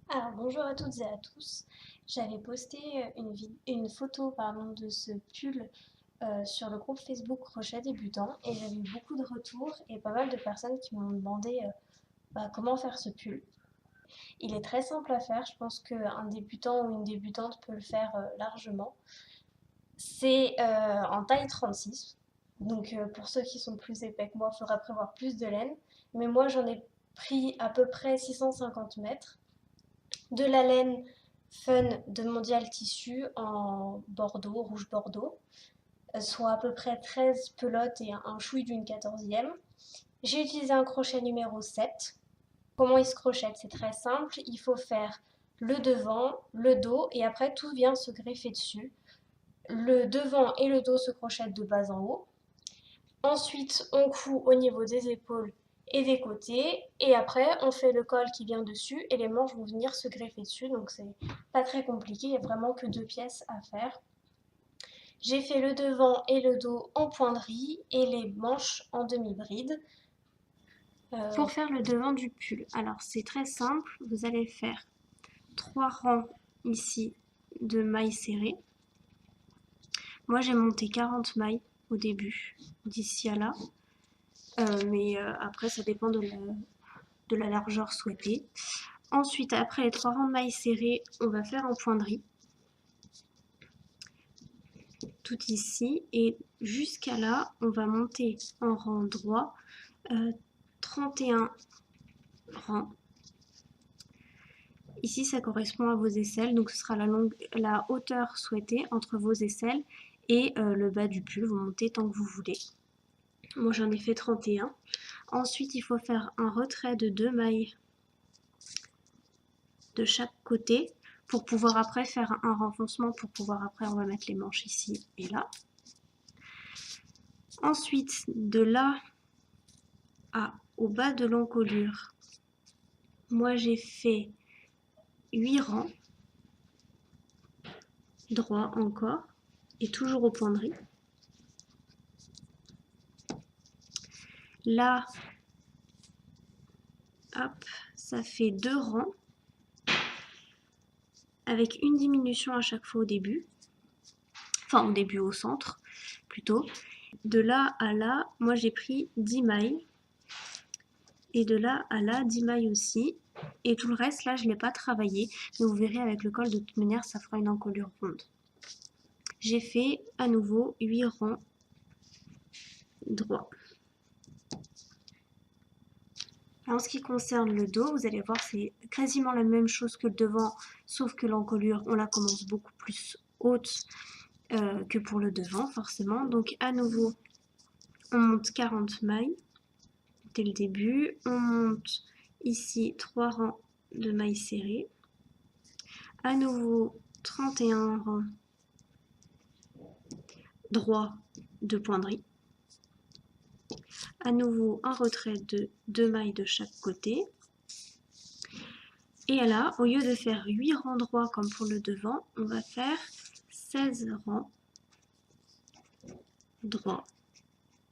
Alors bonjour à toutes et à tous. J'avais posté une photo de ce pull sur le groupe Facebook Crochet Débutant et j'avais eu beaucoup de retours et pas mal de personnes qui m'ont demandé comment faire ce pull. Il est très simple à faire, je pense qu'un débutant ou une débutante peut le faire largement. C'est en taille 36, donc pour ceux qui sont plus épais que moi, il faudra prévoir plus de laine. Mais moi j'en ai pris à peu près 650 mètres de la laine Fun de Mondial Tissu en bordeaux, rouge bordeaux, soit à peu près 13 pelotes et un chouï d'une 14e. J'ai utilisé un crochet numéro 7. Comment il se crochette? C'est très simple, il faut faire le devant, le dos et après tout vient se greffer dessus. Le devant et le dos se crochettent de bas en haut. Ensuite, on coud au niveau des épaules et des côtés. Et après, on fait le col qui vient dessus et les manches vont venir se greffer dessus. Donc, c'est pas très compliqué. Il n'y a vraiment que deux pièces à faire. J'ai fait le devant et le dos en poinderie et les manches en demi-bride. Pour faire le devant du pull, alors c'est très simple. Vous allez faire 3 rangs ici de mailles serrées. Moi, j'ai monté 40 mailles au début, d'ici à là. Mais après, ça dépend de la largeur souhaitée. Ensuite, après les 3 rangs de mailles serrées, on va faire en poinderie. Tout ici. Et jusqu'à là, on va monter en rang droit 31 rangs. Ici, ça correspond à vos aisselles. Donc, ce sera la hauteur souhaitée entre vos aisselles et le bas du pull. Vous montez tant que vous voulez. Moi, j'en ai fait 31. Ensuite, il faut faire un retrait de 2 mailles de chaque côté pour pouvoir après faire un renfoncement, pour pouvoir après on va mettre les manches ici et là. Ensuite, de là au bas de l'encolure, moi j'ai fait 8 rangs, droit encore, et toujours aux poinderies. Là, hop, ça fait 2 rangs, avec une diminution à chaque fois au début, enfin au début au centre plutôt. De là à là, moi j'ai pris 10 mailles, et de là à là 10 mailles aussi, et tout le reste là je ne l'ai pas travaillé, mais vous verrez avec le col de toute manière ça fera une encolure ronde. J'ai fait à nouveau 8 rangs droits. En ce qui concerne le dos, vous allez voir c'est quasiment la même chose que le devant, sauf que l'encolure on la commence beaucoup plus haute que pour le devant forcément. Donc à nouveau on monte 40 mailles dès le début, on monte ici 3 rangs de mailles serrées, à nouveau 31 rangs droit de poinderie, à nouveau un retrait de 2 mailles de chaque côté, et là au lieu de faire 8 rangs droits comme pour le devant, on va faire 16 rangs droits,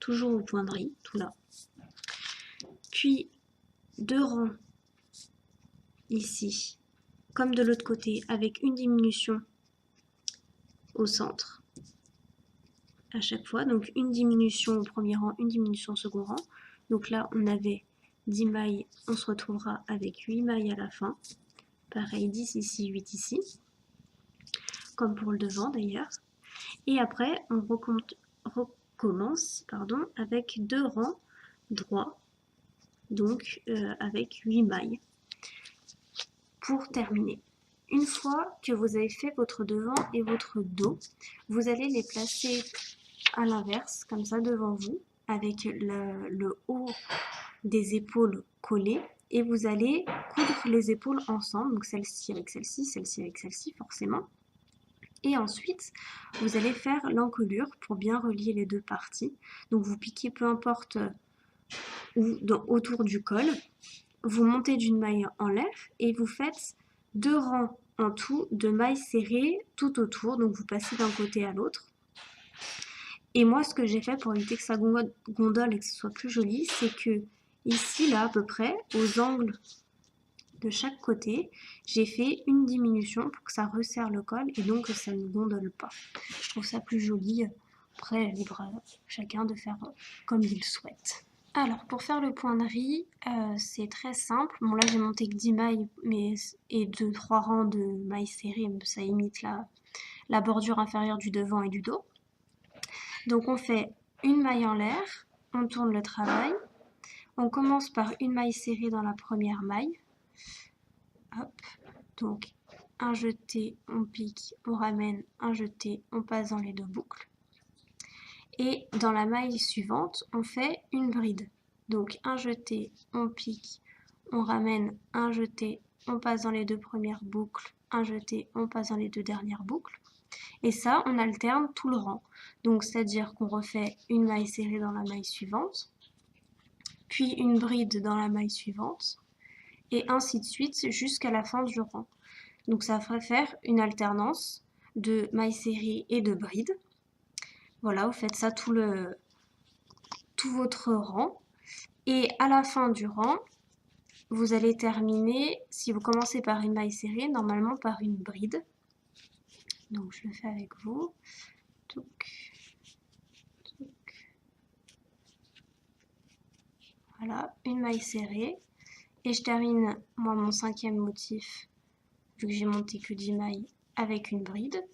toujours aux poinderies, tout là, puis 2 rangs ici comme de l'autre côté avec une diminution au centre à chaque fois, donc une diminution au premier rang, une diminution au second rang. Donc là on avait 10 mailles, on se retrouvera avec 8 mailles à la fin. Pareil, 10 ici, 8 ici, comme pour le devant d'ailleurs. Et après on recommence avec 2 rangs droits, donc avec 8 mailles pour terminer. Une fois que vous avez fait votre devant et votre dos, vous allez les placer à l'inverse, comme ça devant vous, avec le haut des épaules collées, et vous allez coudre les épaules ensemble, donc celle-ci avec celle-ci, celle-ci avec celle-ci forcément. Et ensuite, vous allez faire l'encolure pour bien relier les deux parties. Donc vous piquez peu importe où, autour du col, vous montez d'une maille en l'air et vous faites 2 rangs en tout de mailles serrées tout autour, donc vous passez d'un côté à l'autre. Et moi, ce que j'ai fait pour éviter que ça gondole et que ce soit plus joli, c'est que ici, là, à peu près, aux angles de chaque côté, j'ai fait une diminution pour que ça resserre le col et donc que ça ne gondole pas. Je trouve ça plus joli. Après, libre à chacun de faire comme il souhaite. Alors, pour faire le point de riz, c'est très simple. Bon, là, j'ai monté que 10 mailles et 2-3 rangs de mailles serrées. Ça imite la bordure inférieure du devant et du dos. Donc, on fait une maille en l'air, on tourne le travail. On commence par une maille serrée dans la première maille. Hop, donc un jeté, on pique, on ramène, un jeté, on passe dans les deux boucles. Et dans la maille suivante, on fait une bride. Donc un jeté, on pique, on ramène, un jeté, on passe dans les deux premières boucles, un jeté, on passe dans les deux dernières boucles. Et ça, on alterne tout le rang. Donc c'est-à-dire qu'on refait une maille serrée dans la maille suivante, puis une bride dans la maille suivante, et ainsi de suite jusqu'à la fin du rang. Donc ça ferait faire une alternance de mailles serrées et de brides. Voilà, vous faites ça tout votre rang. Et à la fin du rang, vous allez terminer, si vous commencez par une maille serrée, normalement par une bride. Donc je le fais avec vous. Touc, touc. Voilà, une maille serrée. Et je termine, moi, mon 5e motif, vu que j'ai monté que 10 mailles, avec une bride.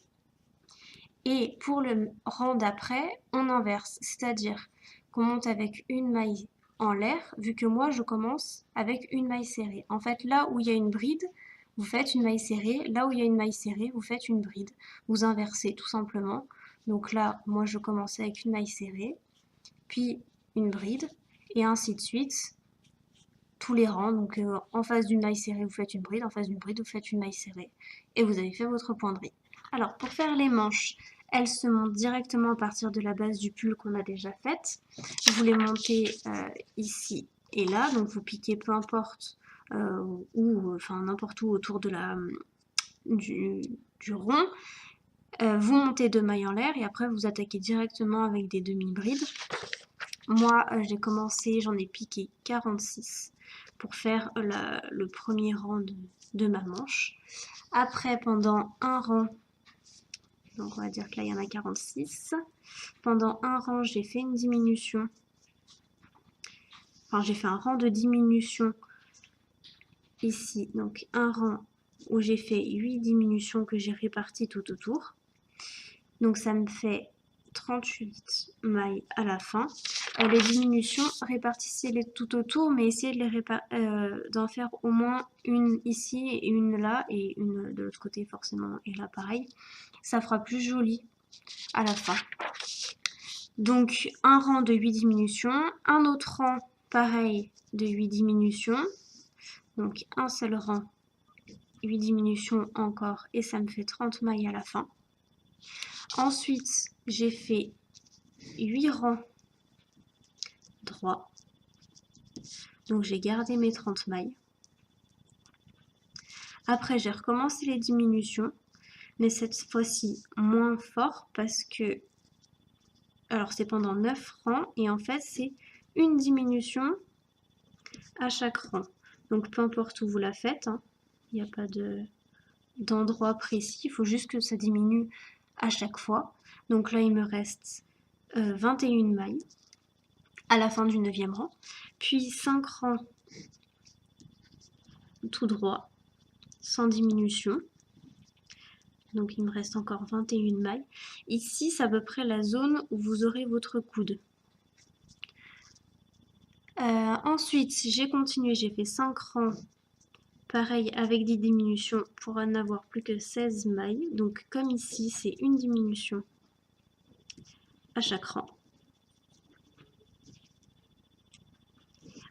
Et pour le rang d'après, on inverse, c'est-à-dire qu'on monte avec une maille en l'air, vu que moi je commence avec une maille serrée. En fait, là où il y a une bride, vous faites une maille serrée, là où il y a une maille serrée, vous faites une bride. Vous inversez tout simplement. Donc là, moi je commençais avec une maille serrée, puis une bride, et ainsi de suite, tous les rangs. Donc en face d'une maille serrée, vous faites une bride, en face d'une bride, vous faites une maille serrée, et vous avez fait votre point de riz. Alors pour faire les manches, elles se montent directement à partir de la base du pull qu'on a déjà faite. Vous les montez ici et là, donc vous piquez peu importe où, enfin n'importe où autour de du rond. Vous montez 2 mailles en l'air et après vous attaquez directement avec des demi-brides. Moi j'ai commencé, j'en ai piqué 46 pour faire le premier rang de ma manche. Après, pendant un rang, donc on va dire que là il y en a 46. Pendant un rang, j'ai fait une diminution. Enfin, j'ai fait un rang de diminution ici. Donc un rang où j'ai fait 8 diminutions que j'ai réparties tout autour. Donc ça me fait 38 mailles à la fin. Les diminutions, répartissez-les tout autour, mais essayez de d'en faire au moins une ici et une là, et une de l'autre côté forcément, et là pareil. Ça fera plus joli à la fin. Donc un rang de 8 diminutions, un autre rang pareil de 8 diminutions, donc un seul rang, 8 diminutions encore, et ça me fait 30 mailles à la fin. Ensuite, j'ai fait 8 rangs droits, donc j'ai gardé mes 30 mailles. Après, j'ai recommencé les diminutions, mais cette fois-ci moins fort parce que, alors c'est pendant 9 rangs, et en fait c'est une diminution à chaque rang. Donc peu importe où vous la faites, hein, il n'y a pas d'endroit précis, il faut juste que ça diminue à chaque fois. Donc là il me reste 21 mailles à la fin du 9e rang, puis 5 rangs tout droit, sans diminution. Donc il me reste encore 21 mailles. Ici c'est à peu près la zone où vous aurez votre coude. Ensuite j'ai continué, j'ai fait 5 rangs pareil avec des diminutions pour en avoir plus que 16 mailles. Donc comme ici c'est une diminution à chaque rang.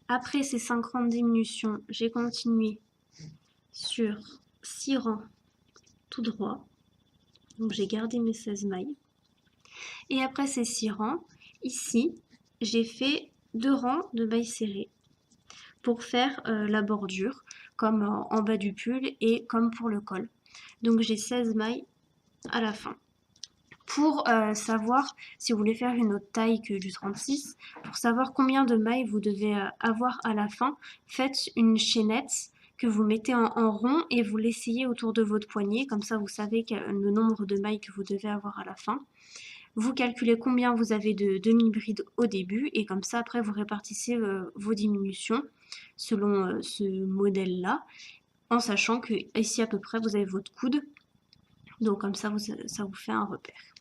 Après ces 5 rangs de diminution, j'ai continué sur 6 rangs tout droit. Donc j'ai gardé mes 16 mailles. Et après ces 6 rangs, ici j'ai fait 2 rangs de mailles serrées pour faire la bordure comme en bas du pull et comme pour le col. Donc j'ai 16 mailles à la fin. Pour savoir si vous voulez faire une autre taille que du 36, pour savoir combien de mailles vous devez avoir à la fin, faites une chaînette que vous mettez en rond et vous l'essayez autour de votre poignet. Comme ça, vous savez le nombre de mailles que vous devez avoir à la fin. Vous calculez combien vous avez de demi-brides au début et comme ça, après, vous répartissez vos diminutions selon ce modèle-là, en sachant que ici à peu près, vous avez votre coude. Donc comme ça, ça vous fait un repère.